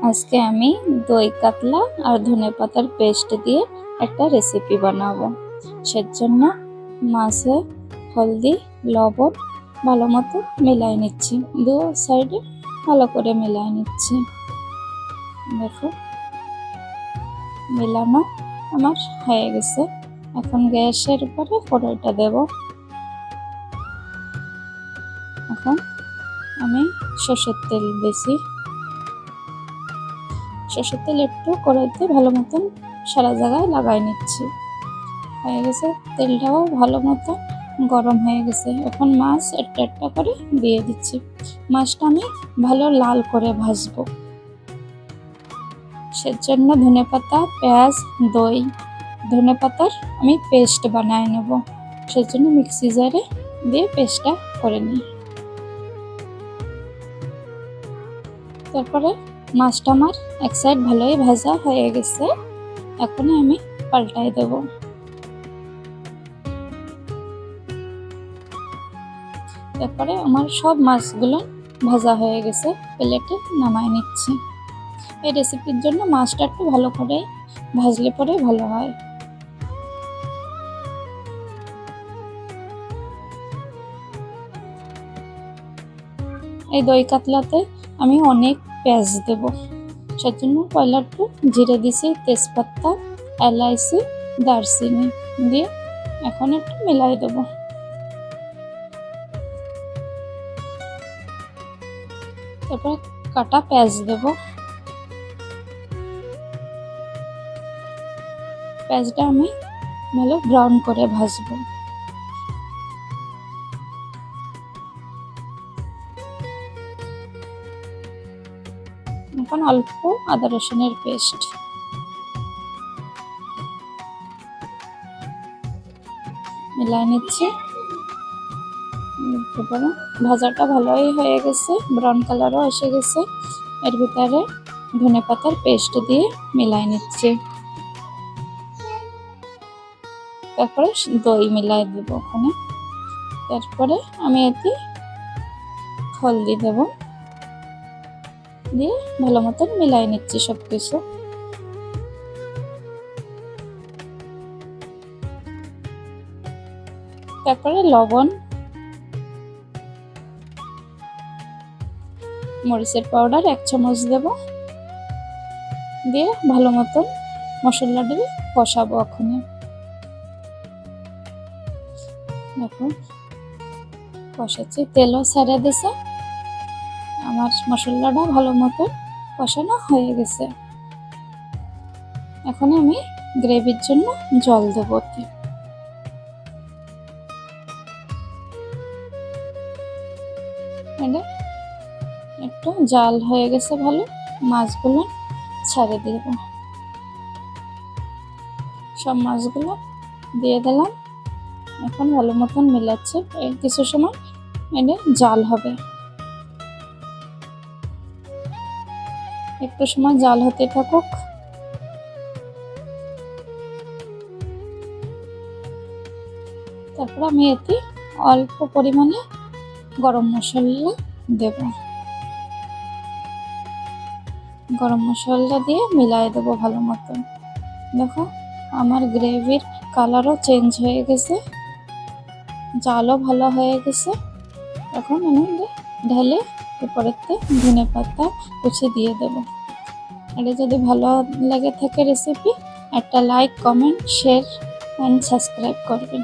আজকে আমি দই কাতলা আর ধনেপাতার পেস্ট দিয়ে একটা রেসিপি বানাবো। সেজন্য মাছে হলদি লবণ ভালো মতো মিলাই নিচ্ছি, দু সাইডে ভালো করে মিলাই নিচ্ছি। দেখো মিলানো আমার হয়ে গেছে। এখন গ্যাসের উপরে কড়াইটা দেব। এখন আমি সরষের তেল দিয়েছি। সরষের তেল একটু কড়াইতে ভালো মতন সারা জায়গায় লাগাই নিচ্ছি। হয়ে গেছে, তেলটাও ভালো মতো গরম হয়ে গেছে। এখন মাছ একটা একটা করে দিয়ে দিচ্ছি। মাছটা আমি ভালো লাল করে ভাজবো। সেজন্য ধনেপাতা পেঁয়াজ দই ধনেপাতার আমি পেস্ট বানায় নেব। সেজন্য মিক্সি জারে দিয়ে পেস্টটা করে নিই। তারপরে মাছটা আমার এক সাইড ভালোই ভাজা হয়ে গেছে। এখন আমি পাল্টাই দেব। তারপরে আমার সব মাছগুলো ভাজা হয়ে গেছে, প্লেটে নামাই নিচ্ছি। এই রেসিপির জন্য মাছটা একটু ভালো করে ভাজলে পরে ভালো হয়। এই দই কাতলাতে আমি অনেক পেঁয়াজ দেব। সেজন্য পয়লা একটু জিরে দিছি, তেজপাতা এলাইচি দারচিনি দিয়ে এখন একটু মিলাই দেব। তারপর কাটা পেঁয়াজ দেব। পেঁয়াজটা আমি ভালো ব্রাউন করে ভাজবো। এখন অল্প আদা রসুনের পেস্ট মিলাই নিচ্ছি। তারপরে ভাজাটা ভালোই হয়ে গেছে, ব্রাউন কালারও এসে গেছে। এর ভিতরে ধনেপাতার পেস্ট দিয়ে মিলাই নিচ্ছি। তারপরে দই মিলাই দেব ওখানে। তারপরে আমি এতে হলদি দেব, দিয়ে ভালো মতন মিলাই নিচ্ছি সব কিছু। তারপরে লবণ মরিচের পাউডার 1 চামচ দেব, দিয়ে ভালো মতন মশলা দিয়ে কষাবো। ওখানে দেখো কষাচ্ছি, তেলও ছেড়ে দিছে। আমার মশলাটা ভালো মতো কষানো হয়ে গেছে। এখন আমি গ্রেভির জন্য জল দেবো। একটু জাল হয়ে গেছে ভালো, মাছগুলো ছেড়ে দেব। সব মাছগুলো দিয়ে দিলাম। এখন ভালো মতন মিলাচ্ছে। কিছু সময় এটা জাল হবে, একটু সময় জাল হতে থাকুক। তারপর আমি এতে অল্প পরিমাণে গরম মশলা দেব। গরম মশলা দিয়ে মিলাই দেবো ভালো মতো। দেখো আমার গ্রেভির কালারও চেঞ্জ হয়ে গেছে, জালও ভালো হয়ে গেছে। এখন আমি ঢেলে উপরেতে ধনেপাতা কুচি দিয়ে দেব। এটা যদি ভালো লেগে থাকে রেসিপি, একটা like comment share and subscribe করবেন।